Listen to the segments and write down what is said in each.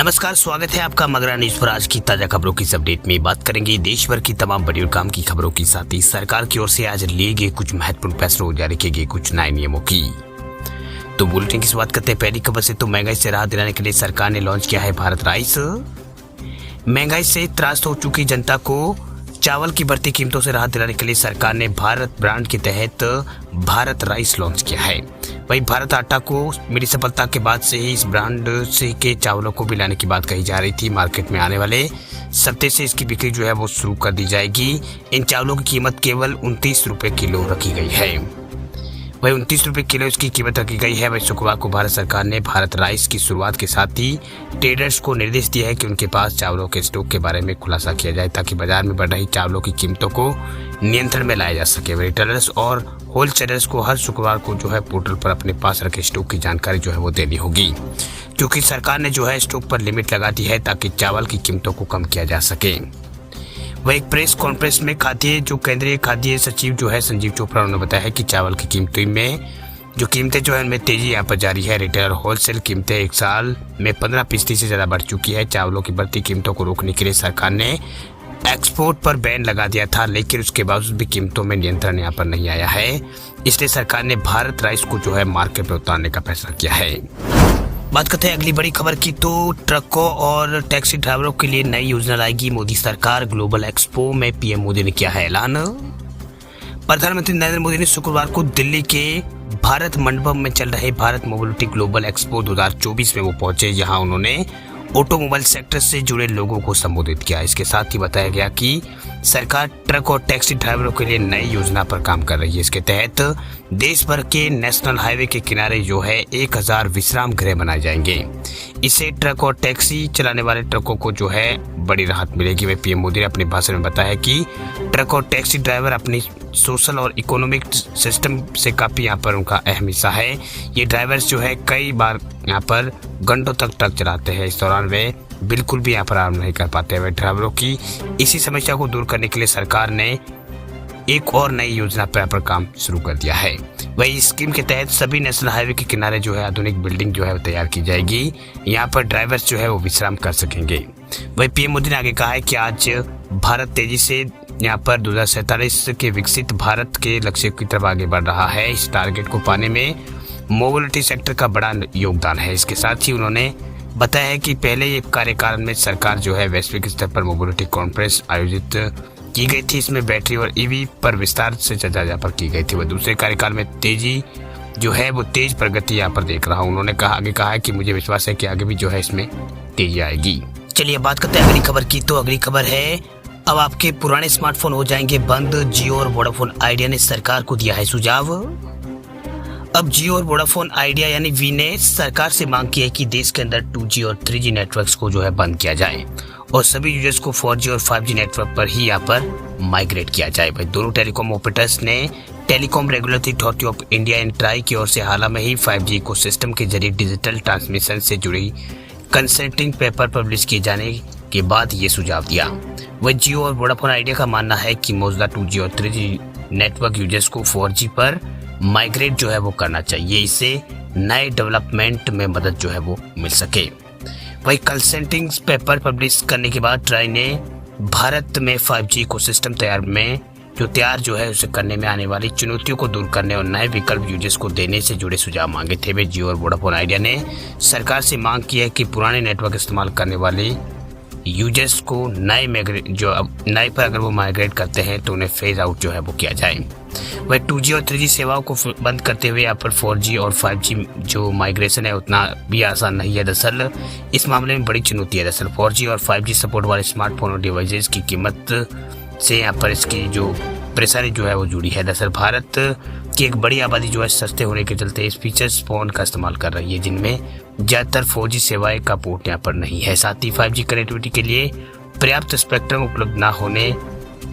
नमस्कार, स्वागत है आपका मगरा न्यूज पर। आज की ताजा खबरों की इस अपडेट में बात करेंगे देश भर की तमाम बड़ी और काम की खबरों के साथ ही सरकार की ओर से आज लिए गए कुछ महत्वपूर्ण फैसलों और जारी किए गए कुछ नए नियमों की। तो बुलेटिन की शुरुआत करते हैं पहली खबर से। तो महंगाई से राहत दिलाने के लिए सरकार ने लॉन्च किया है भारत राइस। महंगाई से त्रस्त हो चुकी जनता को चावल की बढ़ती कीमतों से राहत दिलाने के लिए सरकार ने भारत ब्रांड के तहत भारत राइस लॉन्च किया है। वहीं भारत आटा को मिली सफलता के बाद से ही इस ब्रांड से के चावलों को भी लाने की बात कही जा रही थी। मार्केट में आने वाले सप्ताह से इसकी बिक्री जो है वो शुरू कर दी जाएगी। इन चावलों की कीमत केवल 29 रुपए किलो रखी गई है। वही 29 रुपए किलो इसकी कीमत रखी गई है। वही शुक्रवार को भारत सरकार ने भारत राइस की शुरुआत के साथ ही ट्रेडर्स को निर्देश दिया है कि उनके पास चावलों के स्टॉक के बारे में खुलासा किया जाए ताकि बाजार में बढ़ रही चावलों की कीमतों को नियंत्रण में लाया जा सके। रिटेलर्स और होलसेलर्स को हर शुक्रवार को जो है पोर्टल पर अपने पास रखे स्टॉक की जानकारी जो है वो देनी होगी, क्योंकि सरकार ने जो है स्टॉक पर लिमिट लगा दी है ताकि चावल की कीमतों को कम किया जा सके। वह एक प्रेस कॉन्फ्रेंस में केंद्रीय खाद्य सचिव जो है संजीव चोपड़ा, उन्होंने बताया है कि चावल की कीमतों में जो कीमतें जो है उनमें तेजी यहाँ पर जारी है। रिटेल और होलसेल कीमतें एक साल में 15% से ज्यादा बढ़ चुकी है। चावलों की बढ़ती कीमतों को रोकने के लिए सरकार ने एक्सपोर्ट पर बैन लगा दिया था, लेकिन उसके बावजूद भी कीमतों में नियंत्रण यहाँ पर नहीं आया है। इसलिए सरकार ने भारत राइस को जो है मार्केट में उतारने का फैसला किया है। बात करते हैं अगली बड़ी खबर की। तो ट्रकों और टैक्सी ड्राइवरों के लिए नई योजना लाएगी मोदी सरकार। ग्लोबल एक्सपो में पीएम मोदी ने किया है ऐलान। प्रधानमंत्री नरेंद्र मोदी ने शुक्रवार को दिल्ली के भारत मंडपम में चल रहे भारत मोबिलिटी ग्लोबल एक्सपो 2024 में वो पहुंचे, जहां उन्होंने ऑटोमोबाइल सेक्टर से जुड़े लोगों को संबोधित किया। इसके साथ ही बताया गया कि सरकार ट्रक और टैक्सी ड्राइवरों के लिए नई योजना पर काम कर रही है। इसके तहत देश भर के नेशनल हाईवे के किनारे जो है 1000 विश्राम गृह बनाए जाएंगे। इससे ट्रक और टैक्सी चलाने वाले ट्रकों को जो है बड़ी राहत मिलेगी। वह पीएम मोदी ने अपने भाषण में बताया कि ट्रक और टैक्सी ड्राइवर अपनी सोशल और इकोनॉमिक सिस्टम से काफी यहाँ पर उनका अहम हिस्सा है। ये ड्राइवर्स जो है कई बार यहाँ पर घंटों तक ट्रक चलाते हैं। इस दौरान वे बिल्कुल भी यहाँ पर आराम नहीं कर पाते। वे ड्राइवरों की इसी समस्या को दूर करने के लिए सरकार ने एक और नई योजना पर काम शुरू कर दिया है। वही स्कीम के तहत सभी नेशनल हाईवे के किनारे जो है आधुनिक बिल्डिंग जो है वो तैयार की जाएगी। यहाँ पर ड्राइवर्स जो है वो विश्राम कर सकेंगे। वही पीएम मोदी ने आगे कहा है कि आज भारत तेजी से यहाँ पर 2047 के विकसित भारत के लक्ष्य की तरफ आगे बढ़ रहा है। इस टारगेट को पाने में मोबिलिटी सेक्टर का बड़ा योगदान है। इसके साथ ही उन्होंने बताया है कि पहले कार्यकाल में सरकार जो है वैश्विक स्तर पर मोबिलिटी कॉन्फ्रेंस आयोजित की गई थी। इसमें बैटरी और ईवी पर विस्तार से चर्चा यहाँ पर की गई थी। वह दूसरे कार्यकाल में तेजी जो है वो तेज प्रगति यहाँ पर देख रहा हूँ। उन्होंने आगे कहा है कि मुझे विश्वास है कि आगे भी जो है इसमें तेजी आएगी। चलिए बात करते हैं अगली खबर की। तो अगली खबर है, अब आपके पुराने स्मार्टफोन हो जाएंगे बंद। जियो और वोडाफोन आइडिया ने सरकार को दिया है सुझाव। अब जियो और वोडाफोन आइडिया यानी वी ने सरकार से मांग की है कि देश के अंदर 2G और 3G नेटवर्क्स को जो है बंद किया जाए और सभी यूजर्स को 4G और 5G नेटवर्क पर ही यहाँ पर माइग्रेट किया जाए। भाई दोनों टेलीकॉम ऑपरेटर्स ने telecom regulatory authority of India and try की ओर से हाल में ही 5G इकोसिस्टम के जरिए डिजिटल ट्रांसमिशन से जुड़ी कंसल्टिंग पेपर पब्लिश किए जाने के बाद ये सुझाव दिया। वह जियो और वोडाफोन आइडिया का मानना है कि मौजूदा 2G और 3G नेटवर्क यूजर्स को 4G पर माइग्रेट जो है वो करना चाहिए। इससे नए डेवलपमेंट में मदद जो है वो मिल सके। वही कंसल्टिंग पेपर पब्लिश करने के बाद ट्राई ने भारत में 5G इकोसिस्टम तैयार जो है उसे करने में आने वाली चुनौतियों को दूर करने और नए विकल्प यूजर्स को देने से जुड़े सुझाव मांगे थे। वे जियो और वोडाफोन आइडिया ने सरकार से मांग की है कि पुराने नेटवर्क इस्तेमाल करने वाले यूजर्स को नए पर अगर वो माइग्रेट करते हैं तो उन्हें फेज आउट जो है वो किया जाए। वह 2G और 3G सेवाओं को बंद करते हुए यहाँ पर 4G और 5G जो माइग्रेशन है उतना भी आसान नहीं है। दरअसल इस मामले में बड़ी चुनौती है। दरअसल 4G और 5G सपोर्ट वाले स्मार्टफोन और डिवाइसेस की कीमत से यहाँ पर इसकी जो परेशानी जो है वो जुड़ी है। दरअसल भारत की एक बड़ी आबादी जो है सस्ते होने के चलते इस फीचर्स फोन का इस्तेमाल कर रही है, जिनमें ज्यादातर 4G सेवाएं का पोर्ट यहाँ पर नहीं है। साथ ही 5G कनेक्टिविटी के लिए पर्याप्त स्पेक्ट्रम उपलब्ध न होने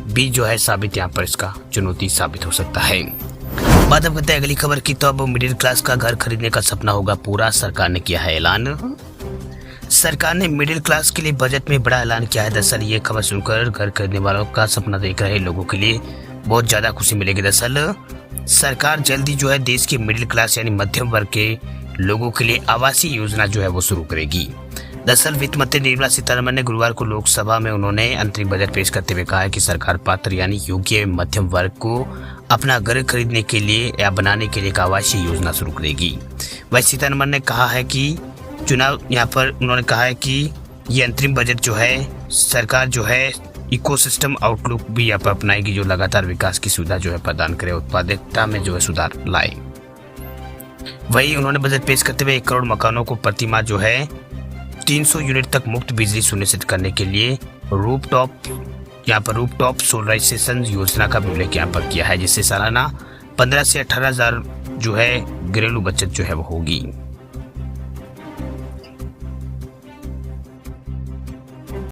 भी जो है यहाँ पर इसका चुनौती साबित हो सकता है। बात अब करते हैं अगली खबर की। तो अब मिडिल क्लास का घर खरीदने का सपना होगा पूरा, सरकार ने किया है ऐलान। सरकार ने मिडिल क्लास के लिए बजट में बड़ा ऐलान किया है। दरअसल ये खबर सुनकर घर खरीदने वालों का सपना देख रहे लोगों के लिए बहुत ज्यादा खुशी मिलेगी। दरअसल सरकार जल्दी जो है देश के मिडिल क्लास यानी मध्यम वर्ग के लोगों के लिए आवासीय योजना जो है वो शुरू करेगी। दरअसल वित्त मंत्री निर्मला सीतारमण ने गुरुवार को लोकसभा में उन्होंने अंतरिम बजट पेश करते हुए कहा है कि सरकार पात्र यानी योग्य मध्यम वर्ग को अपना घर खरीदने के लिए या बनाने के लिए एक आवासीय योजना शुरू करेगी। वही सीतारमण ने कहा है कि उन्होंने कहा है कि ये अंतरिम बजट जो है सरकार जो है इकोसिस्टम आउटलुक भी यहाँ पर अपनाएगी, जो लगातार विकास की सुविधा जो है प्रदान करे, उत्पादकता में जो है सुधार लाए। वही उन्होंने बजट पेश करते हुए 1 करोड़ मकानों को प्रति माह जो है 300 यूनिट तक मुफ्त बिजली सुनिश्चित करने के लिए रूफटॉप सोलराइजेशन योजना का भी उल्लेख यहाँ पर किया है, जिससे सालाना 15 से 18 हजार जो है घरेलू बचत जो है वो होगी।